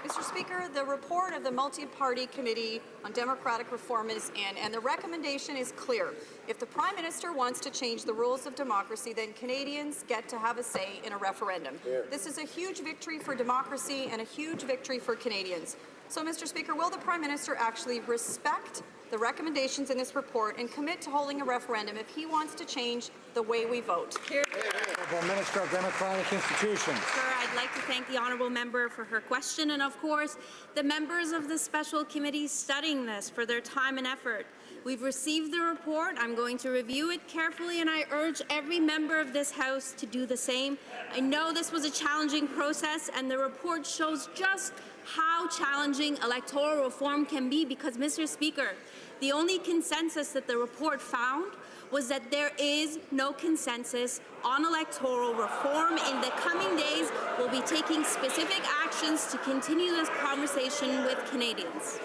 Mr. Speaker, the report of the Multi-Party Committee on Democratic Reform is in, and the recommendation is clear. If the Prime Minister wants to change the rules of democracy, then Canadians get to have a say in a referendum. This is a huge victory for democracy and a huge victory for Canadians. So, Mr. Speaker, will the Prime Minister actually respect the recommendations in this report and commit to holding a referendum if he wants to change the way we vote? Honourable Minister of Democratic Institutions. Sure, I'd like to thank the honourable member for her question, and of course the members of the special committee studying this for their time and effort. We've received the report. I'm going to review it carefully, and I urge every member of this House to do the same. I know this was a challenging process, and the report shows just how challenging electoral reform can be because, Mr. Speaker, the only consensus that the report found was that there is no consensus on electoral reform. In the coming days, we'll be taking specific actions to continue this conversation with Canadians.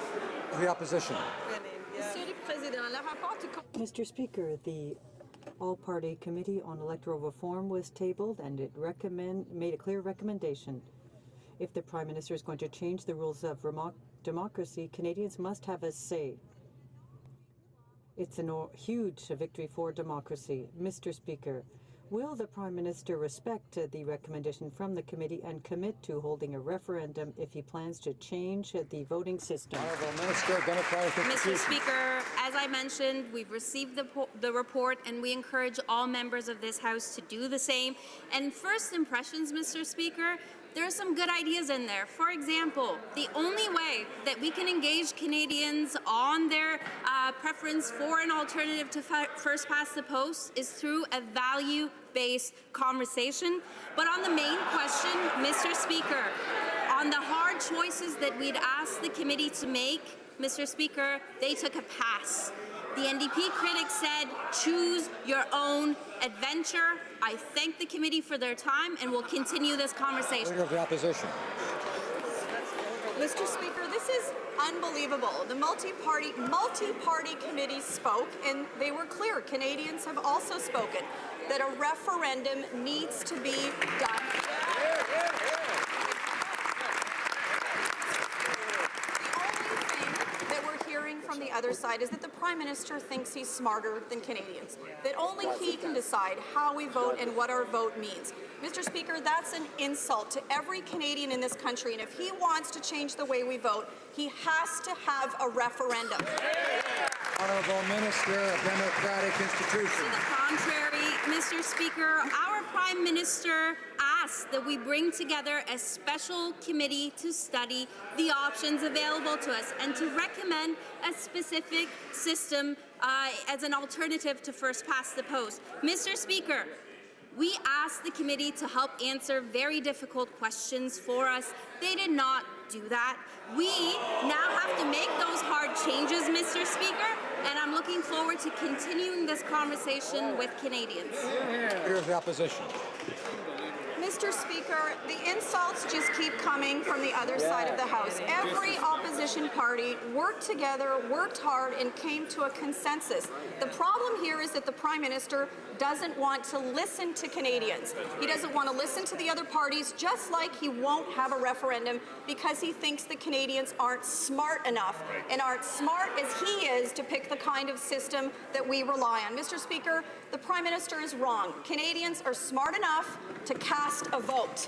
The opposition. Mr. Speaker, the All-Party Committee on Electoral Reform was tabled, and it made a clear recommendation. If the Prime Minister is going to change the rules of democracy, Canadians must have a say. It's a huge victory for democracy. Mr. Speaker, will the Prime Minister respect the recommendation from the committee and commit to holding a referendum if he plans to change the voting system? Honourable Minister of Democratic Institutions. Mr. Speaker, as I mentioned, we've received the report, and we encourage all members of this House to do the same. And first impressions, Mr. Speaker, there are some good ideas in there. For example, the only way that we can engage Canadians on their preference for an alternative to first past the post is through a value-based conversation. But on the main question, Mr. Speaker, on the hard choices that we'd asked the committee to make, Mr. Speaker, they took a pass. The NDP critics said, choose your own adventure. I thank the committee for their time, and we'll continue this conversation. Leader of the Opposition. Mr. Speaker, this is unbelievable. The multi-party committee spoke, and they were clear. Canadians have also spoken that a referendum needs to be done. From the other side is that the Prime Minister thinks he's smarter than Canadians, that only he can decide how we vote and what our vote means. Mr. Speaker, that's an insult to every Canadian in this country, and if he wants to change the way we vote, he has to have a referendum. Honourable Minister of Democratic Institutions. To the contrary, Mr. Speaker, our Prime Minister asked that we bring together a special committee to study the options available to us and to recommend a specific system as an alternative to first past the post. Mr. Speaker, we asked the committee to help answer very difficult questions for us. They did not do that. We now have to make those hard changes, Mr. Speaker, and I'm looking forward to continuing this conversation with Canadians. Leader of the Opposition. Mr. Speaker, the insults just keep coming from the other side of the House. Every opposition party worked together, worked hard, and came to a consensus. The problem here is that the Prime Minister doesn't want to listen to Canadians. He doesn't want to listen to the other parties, just like he won't have a referendum because he thinks the Canadians aren't smart enough and aren't smart as he is to pick the kind of system that we rely on. Mr. Speaker, the Prime Minister is wrong. Canadians are smart enough to cast a vote.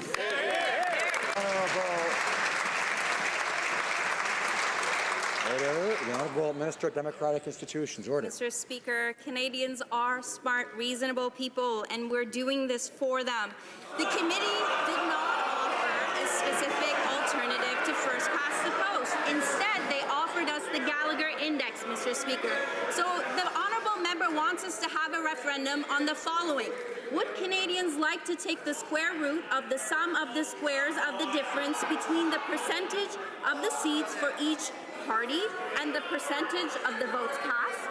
The Honourable Minister of Democratic Institutions. Order. Mr. Speaker, Canadians are smart, reasonable people, and we're doing this for them. The committee did not offer a specific alternative to first past the post. Instead, they offered us the Gallagher Index, Mr. Speaker. So the honourable member wants us to have a referendum on the following. Would Canadians like to take the square root of the sum of the squares of the difference between the percentage of the seats for each party and the percentage of the votes cast?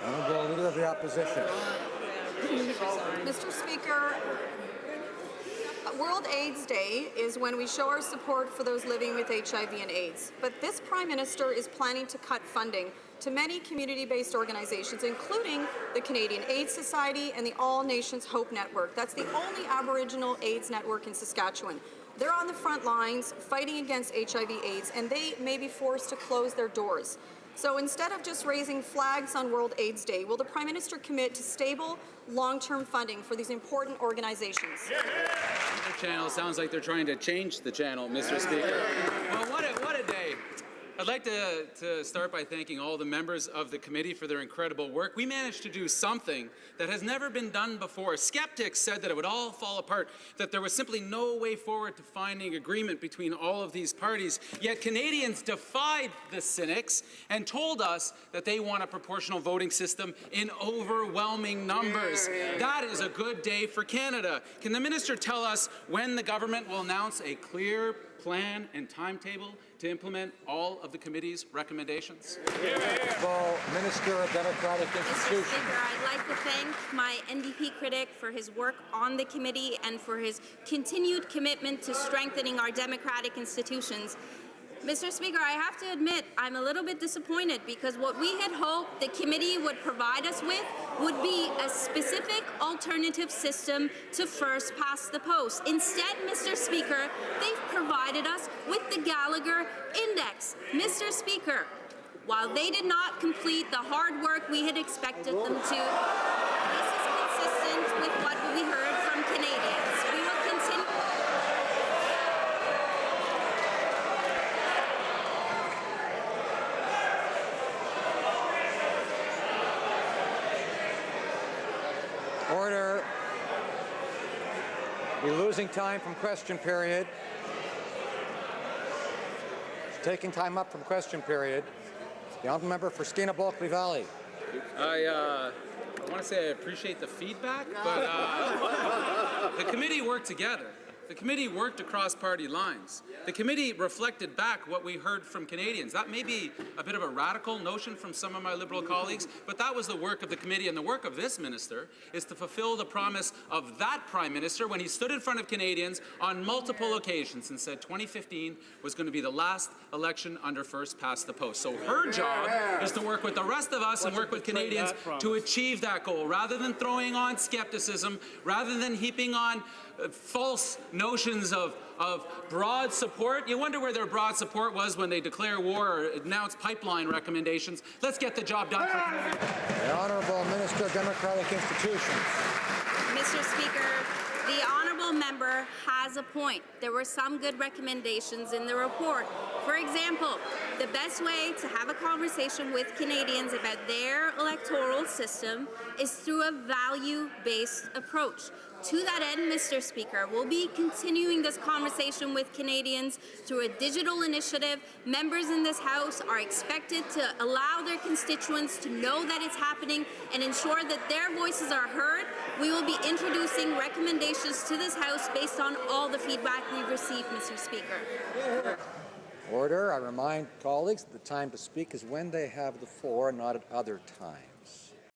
Honourable Leader of the Opposition. Mr. Speaker, World AIDS Day is when we show our support for those living with HIV and AIDS. But this Prime Minister is planning to cut funding to many community-based organizations, including the Canadian AIDS Society and the All Nations Hope Network. That's the only Aboriginal AIDS network in Saskatchewan. They're on the front lines fighting against HIV/AIDS, and they may be forced to close their doors. So instead of just raising flags on World AIDS Day, will the Prime Minister commit to stable, long-term funding for these important organizations? The channel sounds like they're trying to change the channel, Mr. Speaker. Well, what a day. I'd like to start by thanking all the members of the committee for their incredible work. We managed to do something that has never been done before. Skeptics said that it would all fall apart, that there was simply no way forward to finding agreement between all of these parties. Yet Canadians defied the cynics and told us that they want a proportional voting system in overwhelming numbers. That is a good day for Canada. Can the minister tell us when the government will announce a clear plan and timetable to implement all of the committee's recommendations? Minister of Democratic Mr. Institutions. Speaker, I'd like to thank my NDP critic for his work on the committee and for his continued commitment to strengthening our democratic institutions. Mr. Speaker, I have to admit I'm a little bit disappointed because what we had hoped the committee would provide us with would be a specific alternative system to first past the post. Instead, Mr. Speaker, they've provided us with the Gallagher Index. Mr. Speaker, while they did not complete the hard work we had expected them to, this is consistent with what we heard from Canadians. We will continue. Order. We're losing time from question period. Taking time up from question period. The honourable member for Skeena Bulkley Valley. I want to say I appreciate the feedback, but the committee worked together. The committee worked across party lines. The committee reflected back what we heard from Canadians. That may be a bit of a radical notion from some of my Liberal colleagues, but that was the work of the committee, and the work of this minister is to fulfill the promise of that Prime Minister when he stood in front of Canadians on multiple occasions and said 2015 was going to be the last election under first past the post. So her job is to work with the rest of us and work with Canadians to achieve that goal, rather than throwing on skepticism, rather than heaping on false notions of broad support. You wonder where their broad support was when they declare war or announce pipeline recommendations. Let's get the job done for Canada. The Honourable Minister of Democratic Institutions. Mr. Speaker, the honourable member has a point. There were some good recommendations in the report. For example, the best way to have a conversation with Canadians about their electoral system is through a value-based approach. To that end, Mr. Speaker, we'll be continuing this conversation with Canadians through a digital initiative. Members in this House are expected to allow their constituents to know that it's happening and ensure that their voices are heard. We will be introducing recommendations to this House based on all the feedback we've received, Mr. Speaker. Order. I remind colleagues that the time to speak is when they have the floor, not at other times.